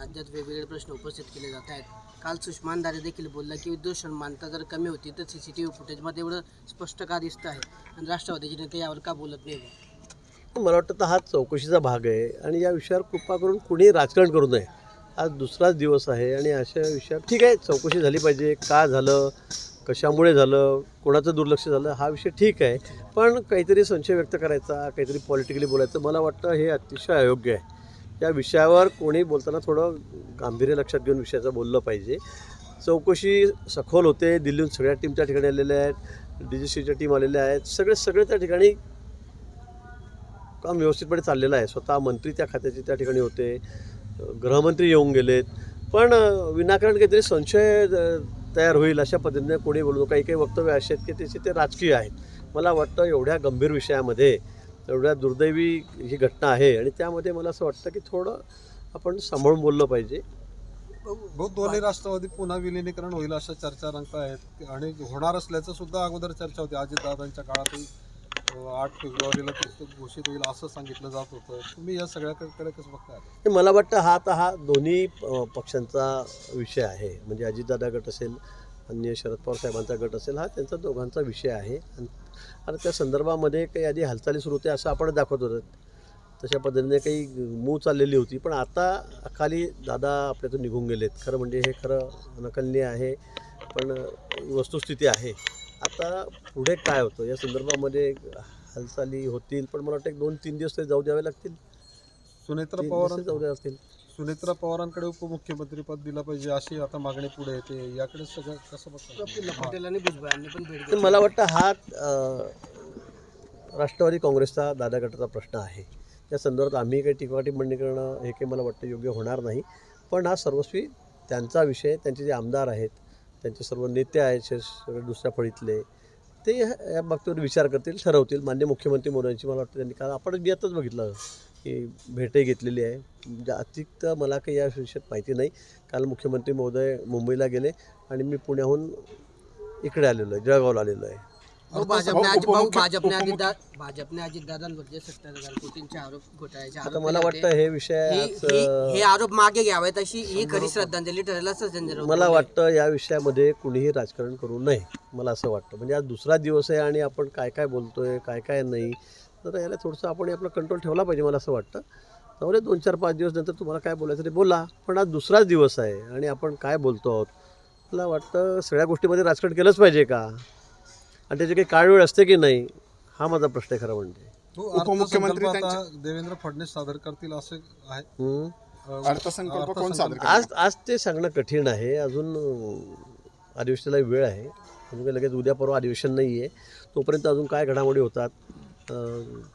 राज्यात वेगवेगळे प्रश्न उपस्थित केले जात आहेत. काल सुषमा अंधारे देखील बोलला की विद्युत क्षमता जर कमी होती तर CCTV फुटेजमध्ये एवढं स्पष्ट का दिसतं आहे आणि राष्ट्रवादीचे नेते यावर का बोलत नाही? मला वाटतं हा चौकशीचा भाग आहे आणि या विषयावर कृपा करून कुणी राजकारण करू नये. आज दुसराच दिवस आहे आणि अशा विषयावर ठीक आहे चौकशी झाली पाहिजे. का झालं, कशामुळे झालं, कोणाचं दुर्लक्ष झालं हा विषय ठीक आहे, पण काहीतरी संशय व्यक्त करायचा, काहीतरी पॉलिटिकली बोलायचं मला वाटतं हे अतिशय अयोग्य आहे. या विषयावर कोणी बोलताना थोडं गांभीर्य लक्षात घेऊन विषयाचं बोललं पाहिजे. चौकशी सखोल होते. दिल्लीहून सगळ्या टीम त्या ठिकाणी आलेल्या आहेत, DGCच्या टीम आलेल्या आहेत, सगळे त्या ठिकाणी काम व्यवस्थितपणे चाललेलं आहे. स्वतः मंत्री त्या खात्याचे त्या ठिकाणी होते, गृहमंत्री येऊन गेलेत, पण विनाकारण काहीतरी संशय तयार होईल अशा पद्धतीने कोणी बोलतो. काही वक्तव्य असे आहेत की ते राजकीय आहेत. मला वाटतं एवढ्या गंभीर विषयामध्ये एवढ्या दुर्दैवी ही घटना आहे आणि त्यामध्ये मला असं वाटतं की थोडं आपण सांभाळून बोललं पाहिजे. बहुत दोन्ही राष्ट्रवादी पुन्हा विलिनीकरण होईल अशा चर्चा रंगत आहेत आणि होणार असल्याचं सुद्धा अगोदर चर्चा होती. अजितदादांच्या काळातही 8 फेब्रुवारीला पुस्तक घोषित होईल असं सांगितलं जात होतं. तुम्ही या सगळ्याकडे कसं बघताय? मला वाटतं हा दोन्ही पक्षांचा विषय आहे. म्हणजे अजितदादा गट असेल, अन्य शरद पवार साहेबांचा गट असेल, हा त्यांचा दोघांचा विषय आहे आणि त्या संदर्भामध्ये काही आधी हालचाली सुरू होत्या असं आपण दाखवत होतो. तशा पद्धतीने काही मूव चाललेली होती, पण आता अकाली दादा आपल्यातून निघून गेलेत. खरं म्हणजे हे खरं नकलनीय आहे, पण वस्तुस्थिती आहे. आता पुढे काय होतं या संदर्भामध्ये हालचाली होतील, पण मला वाटतं 2-3 दिवस तरी जाऊ द्यावे लागतील. सुनेत्रा पवारांकडे उपमुख्यमंत्रीपद दिलं पाहिजे अशी आता मागणी पुढे येते. याकडे सगळं कसं बघतो? प्रफुल्ल पटेल आणि भुजबळांनी पण भेट घेतली. मला वाटतं हा राष्ट्रवादी काँग्रेसचा दादा गटाचा प्रश्न आहे. त्या संदर्भात आम्ही काही टिप्पणी करणं हे काही मला वाटतं योग्य होणार नाही. पण हा सर्वस्वी त्यांचा विषय. त्यांचे जे आमदार आहेत, त्यांचे सर्व नेते आहेत सगळे दुसऱ्या फळीतले, ते या बाबतीवर विचार करतील, ठरवतील. माननीय मुख्यमंत्री मोदयांची मला वाटतं त्यांनी काल आपण मी आताच बघितलं की भेटही घेतलेली आहे. जागतिक तर मला काही या विषयात माहिती नाही. काल मुख्यमंत्री महोदय मुंबईला गेले आणि मी पुण्याहून इकडे आलेलो आहे, जळगावला आलेलो आहे. भाजपने अजितदादांवर जे 70,000 कोटींचे आरोप घोटाळ्याचे आता आरोप मला केले वाटतं हे विषय हे आरोप मागे घ्यावेत अशी ही खरी श्रद्धांजली ठरेल असं संजय राऊत मला बोलले. वाटतं या विषयामध्ये कुणीही राजकारण करू नये. मला असं वाटतं. म्हणजे आज दुसरा दिवस आहे आणि आपण काय बोलतोय, काय नाही, तर याला थोडंसं आपण आपला कंट्रोल ठेवला पाहिजे. मला असं वाटतं. त्यामुळे 2-4-5 दिवस नंतर तुम्हाला काय बोलायचं ते बोला, पण आज दुसराच दिवस आहे आणि आपण काय बोलतो आहोत. मला वाटतं सगळ्या गोष्टीमध्ये राजकारण केलंच पाहिजे का, आणि त्याची काही काळवेळ असते की नाही, हा माझा प्रश्न आहे खरं म्हणजे. उपमुख्यमंत्री देवेंद्र फडणवीस सादर करतील असे आहे. अर्थसंकल्प कोण सादर करतील? आज ते सांगणं कठीण आहे. अजून अधिवेशनाला वेळ आहे. अजून काही लगेच उद्या परवा अधिवेशन नाही आहे. तोपर्यंत अजून काय घडामोडी होतात,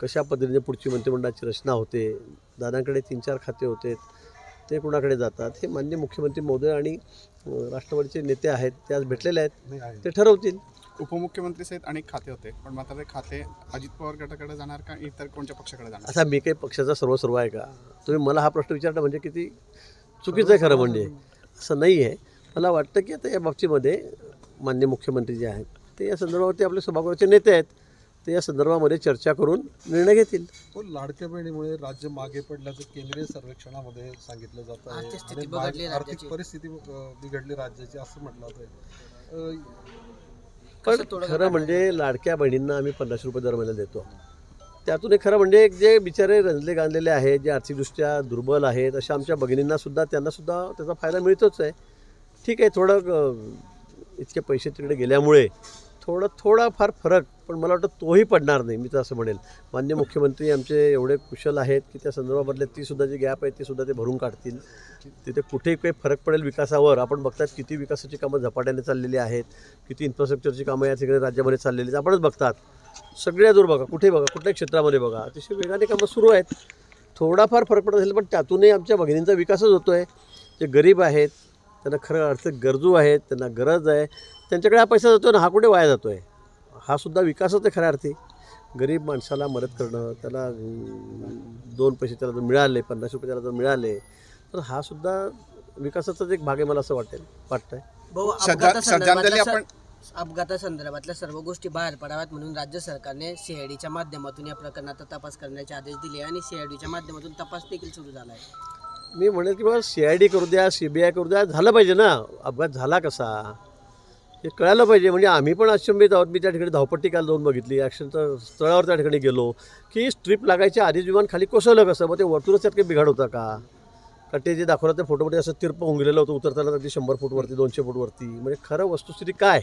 कशा पद्धतीने पुढची मंत्रिमंडळाची रचना होते, दादांकडे 3-4 खाते होते, ते कुणाकडे जातात, हे माननीय मुख्यमंत्री महोदय आणि राष्ट्रवादीचे नेते आहेत ते आज भेटलेले आहेत, ते ठरवतील. उपमुख्यमंत्री सहित अनेक खाते होते, पण मात्र ते खाते अजित पवार गटाकडे जाणार का इतर कोणत्या पक्षाकडे जाणार? असा मी काही पक्षाचा सर्वस्व आहे का? तुम्ही मला हा प्रश्न विचारता म्हणजे किती चुकीचं आहे खरं म्हणजे. असं नाही आहे. मला वाटतं की आता या बाबतीमध्ये माननीय मुख्यमंत्री जे आहेत ते या संदर्भावरती आपले सभागृहाचे नेते आहेत, ते या संदर्भामध्ये चर्चा करून निर्णय घेतील. लाडक्या बहिणीमुळे राज्य मागे पडल्याचं केंद्रीय सर्वेक्षणामध्ये सांगितलं जात आहे. आर्थिक परिस्थिती बिघडली राज्याची असं म्हटलं जातं. पण खरं म्हणजे लाडक्या बहिणींना आम्ही 50 रुपये दर महिन्याला देतो. त्यातून खरं म्हणजे जे बिचारे रंजले गांजलेले आहेत, जे आर्थिकदृष्ट्या दुर्बल आहेत, अशा आमच्या भगिनींनासुद्धा त्यांनासुद्धा त्याचा फायदा मिळतोच आहे. ठीक आहे, थोडं इतके पैसे तिकडे गेल्यामुळे थोडाफार फरक, पण मला वाटतं तोही पडणार नाही. मी तर असं म्हणेल माननीय मुख्यमंत्री आमचे एवढे कुशल आहेत की त्या संदर्भामधले तीसुद्धा जी गॅप आहे तीसुद्धा ते भरून काढतील. तिथे कुठेही काही फरक पडेल विकासावर. आपण बघतात किती विकासाची कामं झपाट्याने चाललेली आहेत, किती इन्फ्रास्ट्रक्चरची कामं या सगळ्या राज्यामध्ये चाललेली आहेत. आपणच बघतात सगळ्या दूर बघा, कुठेही बघा, कुठल्याही क्षेत्रामध्ये बघा, अतिशय वेगाने कामं सुरू आहेत. थोडाफार फरक पडत असेल, पण त्यातूनही आमच्या भगिनींचा विकासच होतो आहे. जे गरीब आहेत, त्यांना खरं अर्थ गरजू आहेत, त्यांना गरज आहे, त्यांच्याकडे हा पैसा जातो ना, हा कुठे वाया जातो आहे. हा सुद्धा विकासच आहे खऱ्या अर्थी. गरीब माणसाला मदत करणं, त्याला 2 पैसे त्याला जर मिळाले, 50 रुपये त्याला जर मिळाले, तर हा सुद्धा विकासाचाच एक भाग आहे मला असं वाटतंय. अपघातासंदर्भातल्या सर्व गोष्टी बाहेर पडाव्यात म्हणून राज्य सरकारने CIDच्या माध्यमातून या प्रकरणाचा तपास करण्याचे आदेश दिले आणि CIDच्या माध्यमातून तपास देखील सुरू झाला आहे. मी म्हणेल की बाबा CID करू द्या, CBI करू द्या, झालं पाहिजे ना. अपघात झाला कसा हे कळायला पाहिजे. म्हणजे आम्ही पण अचंबित आहोत. मी त्या ठिकाणी धावपट्टी काल जाऊन बघितली, ॲक्शनचं स्थळावर त्या ठिकाणी गेलो की स्ट्रीप लागायच्या आधीच विमान खाली कोसळलं कसं, मग ते वरतूनच त्यात काही बिघाड होता का ते जे दाखवलं त्या फोटोमध्ये असं तिरपं होऊन गेलेलं होतं उतरताना अगदी 100 फूटवरती 200 फूटवरती. म्हणजे खरं वस्तुस्थिती काय,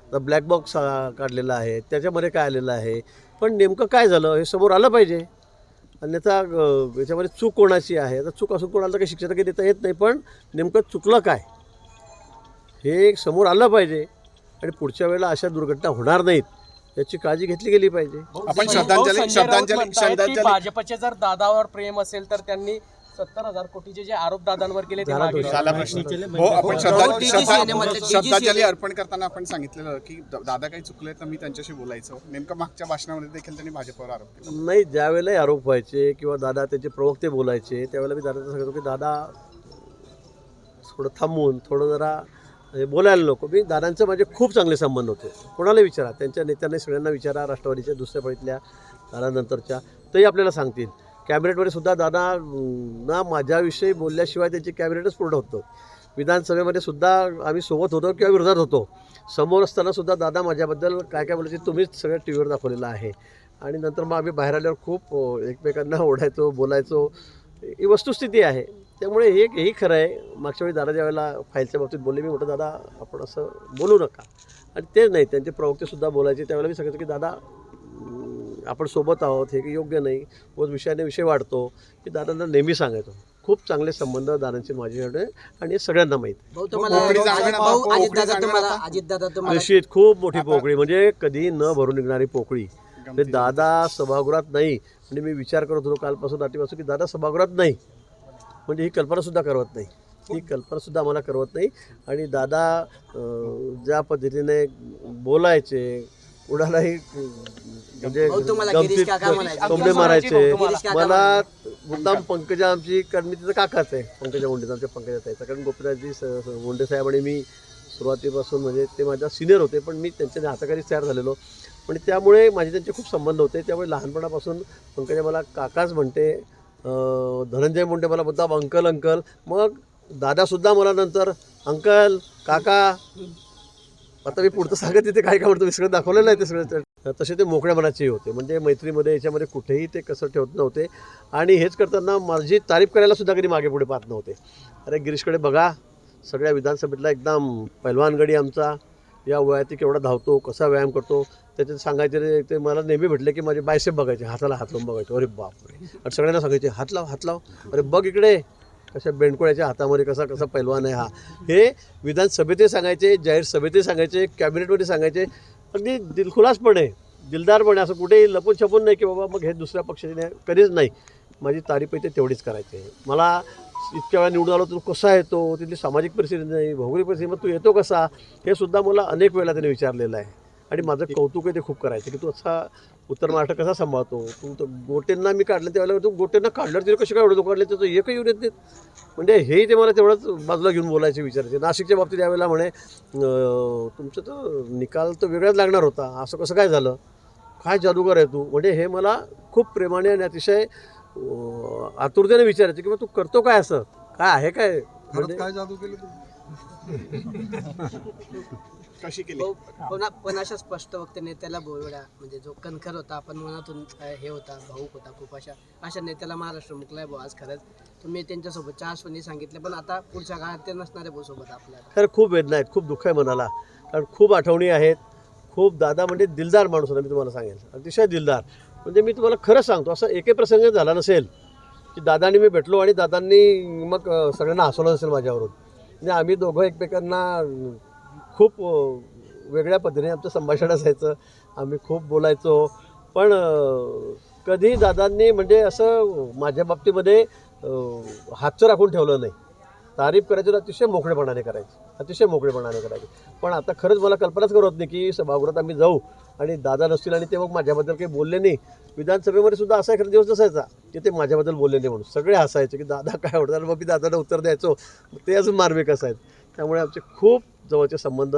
आता ब्लॅक बॉक्स काढलेला आहे त्याच्यामध्ये काय आलेलं आहे, पण नेमकं काय झालं हे समोर आलं पाहिजे. अन्यथा याच्यामध्ये चूक कोणाची आहे, आता चूक असून कोणाला तर काही शिक्षा काही देता येत नाही, पण नेमकं चुकलं काय हे समोर आलं पाहिजे आणि पुढच्या वेळेला अशा दुर्घटना होणार नाहीत याची काळजी घेतली गेली पाहिजे. आपण श्रद्धांजली भाजपचे जर दादावर प्रेम असेल तर त्यांनी 70,000 कोटीचे जे आरोप दादांवर केले ते मागे झाला प्रश्न. हो, आपण श्रद्धांजली अर्पण करताना आपण सांगितलेलं की दादा काही चुकले तर मी त्यांच्याशी बोलायचं. नेमकं मागच्या भाषणामध्ये देखील त्यांनी भाजपवर आरोप केला. नाही, ज्यावेळेलाही आरोप व्हायचे किंवा दादा त्याचे प्रवक्ते बोलायचे त्यावेळेला मी दादाचं सांगतो की दादा थोडं थांबून थोडं जरा बोलायला नको. मी दादांचे माझे खूप चांगले संबंध होते. कोणाला विचारा, त्यांच्या नेत्यांना सगळ्यांना विचारा, राष्ट्रवादीच्या दुसऱ्या फळीतल्या दादानंतरच्या, तरी आपल्याला सांगतील. कॅबिनेटमध्ये सुद्धा दादा ना माझ्याविषयी बोलल्याशिवाय त्यांची कॅबिनेटच पूर्ण होतं. विधानसभेमध्ये सुद्धा आम्ही सोबत होतो किंवा विरोधात होतो. समोर असताना सुद्धा दादा माझ्याबद्दल काय काय बोलायचे तुम्हीच सगळ्या टी व्हीवर दाखवलेलं आहे. आणि नंतर मग आम्ही बाहेर आल्यावर खूप एकमेकांना ओढायचो, बोलायचो. ही वस्तुस्थिती आहे. त्यामुळे हेही खरं आहे. मागच्या वेळी दादा ज्यावेळेला फाईलच्या बाबतीत बोलले, मी म्हटलं दादा आपण असं बोलू नका. आणि तेच नाही, त्यांचे प्रवक्तेसुद्धा बोलायचे. त्यावेळेला मी सांगायचो की दादा आपण सोबत आहोत, हे काही योग्य नाही. रोज विषयाने विषय वाढतो. मी दादांना नेहमी सांगायचो. खूप चांगले संबंध दादांचे माझ्याकडे आणि हे सगळ्यांना माहीत. निश्चित खूप मोठी पोकळी, म्हणजे कधी न भरून निघणारी पोकळी. ते दादा सभागृहात नाही, म्हणजे मी विचार करत होतो कालपासून रात्रीपासून की दादा सभागृहात नाही, म्हणजे ही कल्पनासुद्धा करवत नाही. ही कल्पनासुद्धा आम्हाला करवत नाही. आणि दादा ज्या पद्धतीने बोलायचे, कुणालाही म्हणजे टोमणे मारायचे. मला मुद्दाम पंकजा आमची, कारण मी तिचं काकाच आहे, पंकजा मुंडे आमच्या पंकजा ताईचा, कारण गोपीनाथजी मुंडे साहेब आणि मी सुरुवातीपासून म्हणजे ते माझ्या सिनियर होते, पण मी त्यांच्या हाताखाली तयार झालेलो. म्हणजे त्यामुळे माझे त्यांचे खूप संबंध होते. त्यामुळे लहानपणापासून पंकजा मला काकाच म्हणते. धनंजय मुंडे मला मुद्दाम अंकल अंकल. मग दादासुद्धा मला नंतर अंकल काका. आता मी पुढचं सांगत तिथे काय काय म्हणतो मी सगळं दाखवलेलं आहे ते सगळं. तसे ते मोकळ्या मनाचेही होते, म्हणजे मैत्रीमध्ये याच्यामध्ये कुठेही ते कसं ठेवत नव्हते. आणि हेच करताना माझी तारीफ करायला सुद्धा कधी मागे पुढे पाहत नव्हते. अरे गिरीशकडे बघा, सगळ्या विधानसभेतला एकदम पैलवान गडी आमचा, या वयात केवढा धावतो, कसा व्यायाम करतो. त्याच्यात सांगायचे ते मला नेहमी भेटले की माझे बायसेप बघायचे, हाताला हात लावून बघायचे. अरे बापरे. आणि सगळ्यांना सांगायचे हात लाव हात लाव, अरे बघ इकडे कशा बेंडकोळ्याच्या हातामध्ये कसा कसा पैलवान आहे हा. हे विधानसभेतही सांगायचे, जाहीर सभेतही सांगायचे, कॅबिनेटमध्ये सांगायचे. अगदी दिलखुलासपणे, दिलदारपणे, असं कुठेही लपून छपून नाही की बाबा मग हे दुसऱ्या पक्षाने कधीच नाही. माझी तारीफ ते तेवढीच करायचे. मला इतक्या वेळा निवडून आलो, तू कसा येतो, तिथली सामाजिक परिस्थिती नाही, भौगोलिक परिस्थिती, मग तू येतो कसा, हे सुद्धा मला अनेक वेळेला त्याने विचारलेलं आहे. आणि माझं कौतुकही ते खूप करायचं की तू असा उत्तर महाराष्ट्र कसा सांभाळतो. तू तर गोटेंना मी काढलं त्यावेळेला, तू गोटेंना काढल्यावर तिथे कसे काय एवढं काढले, त्याचं एकही येऊन येत नाहीत. म्हणजे हेही ते मला तेवढंच बाजूला घेऊन बोलायचे, विचारायचे. नाशिकच्या बाबतीत यावेळेला म्हणे तुमचं तर निकाल तर वेगळाच लागणार होता, असं कसं काय झालं, काय जादूगर आहे तू. म्हणजे हे मला खूप प्रेमाने आणि अतिशय आतुरतेने विचारायचे की मग तू करतो काय, असं काय आहे काय, म्हणजे काय जादू केली कशी केली. पण अशा स्पष्ट वक्ते नेत्याला बोलवड्या, म्हणजे जो कणखर होता, आपण मनातून हे होता, भाऊक होता खूप, अशा नेत्याला महाराष्ट्र मुकलाय भाऊ आज. खरंच तुम्ही त्यांच्यासोबतच्या आश्वनी सांगितले, पण आता पुढच्या काळात ते नसणारे भाऊ सोबत आपल्याला. खरं खूप वेदना आहेत, खूप दुःख आहे मनाला, कारण खूप आठवणी आहेत. खूप दादा म्हणजे दिलदार माणूस होता, मी तुम्हाला सांगेन, अतिशय दिलदार. म्हणजे मी तुम्हाला खरं सांगतो, असं एकही प्रसंग झाला नसेल की दादांनी मी भेटलो आणि दादांनी मग सगळ्यांना हसवलं नसेल माझ्यावरून. म्हणजे आम्ही दोघं एकमेकांना खूप वेगळ्या पद्धतीने आमचं संभाषण असायचं, आम्ही खूप बोलायचो. पण कधी दादांनी म्हणजे असं माझ्या बाबतीमध्ये हातचं राखून ठेवलं नाही. तारीफ करायची तर अतिशय मोकळेपणाने करायची. पण आता खरंच मला कल्पनाच करत नाही की सभागृहात आम्ही जाऊ आणि दादा नसतील आणि ते मग माझ्याबद्दल काही बोलले नाही. विधानसभेमध्ये सुद्धा असा एखादा दिवस असायचा की ते माझ्याबद्दल बोलले नाही म्हणून सगळे हसायचे की दादा काय आवडतात. मग मी दादांना उत्तर द्यायचो, ते अजून मार्मिक असायचं. त्यामुळे आमचे खूप जवळचे संबंध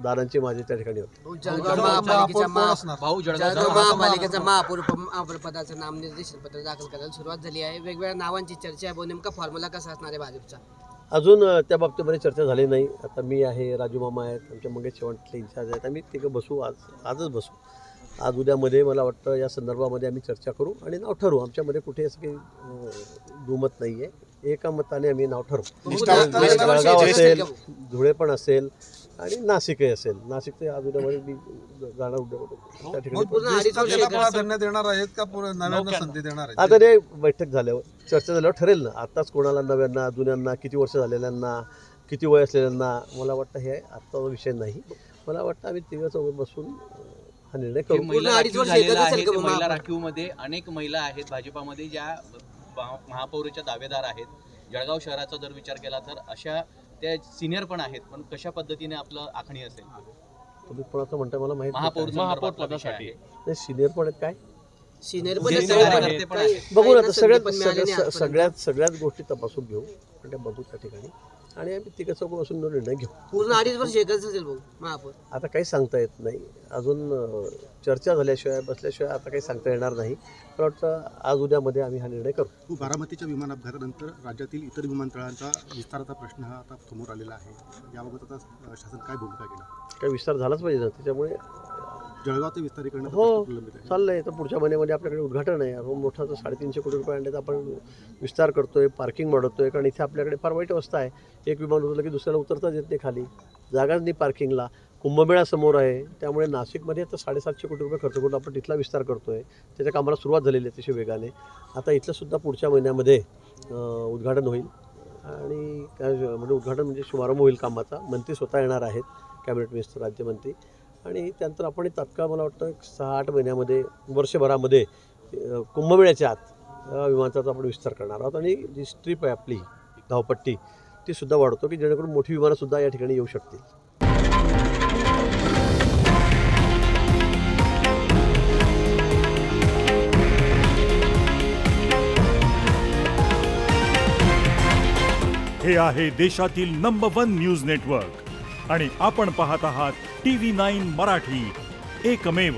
दादांची माझी त्या ठिकाणी होती. भाऊ, जळगाव जळगाव महापौर महापालिकेचा कोण असणार? भाऊ जळगाव जळगाव महापालिकेचा महापौर पदाचं नामनिर्देशन पत्र दाखल करायला सुरुवात झाली आहे. वेगवेगळ्या नावांची चर्चा आहे. भाऊ, नेमका फॉर्म्युला कसा असणार आहे भाजपचा? अजून त्या बाबतीमध्ये चर्चा झाली नाही. आता मी आहे, राजू मामा आहेत, आमच्या मंगेश चव्हाणले इन्चार्ज आहेत. आम्ही तिघं बसू, आजच बसू. आज उद्यामध्ये मला वाटतं या संदर्भामध्ये आम्ही चर्चा करू आणि नाव ठरवू. आमच्यामध्ये कुठे असं काही दुमत नाही आहे. एका मताने आम्ही नाव ठरवू. जळगाव असेल, धुळे पण असेल आणि नाशिकही असेल. नाशिकचे आज उद्यामध्ये मी जाणार उद्यामध्ये त्या ठिकाणी. पूर्ण अडीच वर्ष ज्येष्ठ प्राधान्य देणार आहेत का नव्यांना संधी देणार आहेत? आता ते बैठक झाल्यावर, चर्चा झाल्यावर ठरेल ना. आताच कोणाला नव्यांना, जुन्यांना, किती वर्ष झालेल्यांना, किती वय असलेल्यांना, मला वाटतं हे आत्ताचा विषय नाही. मला वाटतं आम्ही तिघं चौघं बसून हा निर्णय करू. महिला अडीच वर्ष झालेला एकच आहे असेल का ते मग महिला आपण? राखीवमध्ये अनेक महिला आहेत भाजपामध्ये ज्या महापौरच्या दावेदार आहेत. जळगाव शहराचा जर विचार केला तर अशा त्या सिनियर पण आहेत. पण कशा पद्धतीने आपलं आखणी असेल तुम्ही कोणाचं म्हणताय मला माहिती महापौर पदासाठी नाही. सिनियर पण आहेत काय सिनियर ज्येष्ठ कार्यकर्ते पण आहेत. बघू ना. सगळ्याच गोष्टी तपासून घेऊ आणि त्या बघू त्या ठिकाणी आणि आम्ही तिघं चौघं बसून निर्णय घेऊ. पूर्ण अडीच वर्ष एकच असेल भाऊ महापौर. आता काही सांगता येत नाही. अजून चर्चा झाल्याशिवाय, बसल्याशिवाय आता काही सांगता येणार नाही. मला वाटतं आज उद्यामध्ये आम्ही हा निर्णय करू. बारामतीच्या विमान अपघातानंतर राज्यातील इतर विमानतळांचा विस्ताराचा प्रश्न हा आता समोर आलेला आहे. याबाबत आता शासन काय भूमिका केला? काही विस्तार झालाच पाहिजे ना. त्याच्यामुळे जळगाव ते विस्तारीकरणाचा हो प्रश्न प्रलंबित आहे. चाललंय. तर पुढच्या महिन्यामध्ये आपल्याकडे उद्घाटन आहे. मोठा तर 350 कोटी रुपये आणण्याचा आपण विस्तार करतोय, पार्किंग वाढवतोय. कारण इथे आपल्याकडे फार वाईट अवस्था आहे. एक विमान उतरलं की दुसऱ्याला उतरताच येत नाही खाली, जागाच नाही पार्किंगला. कुंभमेळा समोर आहे. त्यामुळे नाशिकमध्ये आता 750 कोटी रुपये खर्च करून आपण तिथला विस्तार करतोय. त्याच्या कामाला सुरुवात झालेली आहे अतिशय वेगाने. आता इथलंसुद्धा पुढच्या महिन्यामध्ये उद्घाटन होईल आणि काय म्हणजे उद्घाटन म्हणजे शुभारंभ होईल कामाचा. मंत्री स्वतः येणार आहेत, कॅबिनेट मिनिस्टर, राज्यमंत्री. आणि त्यानंतर आपण तात्काळ मला वाटतं 6-8 महिन्यामध्ये, वर्षभरामध्ये कुंभमेळ्याच्या आत विमानाचा आपण विस्तार करणार आहोत. आणि जी स्ट्रीप आहे आपली धावपट्टी ती सुद्धा वाढवतो की जेणेकरून मोठी विमानंसुद्धा या ठिकाणी येऊ शकतील. हे आहे देशातील नंबर 1 न्यूज नेटवर्क आणि आपण पाहत आहात TV9 मराठी, एकमेव.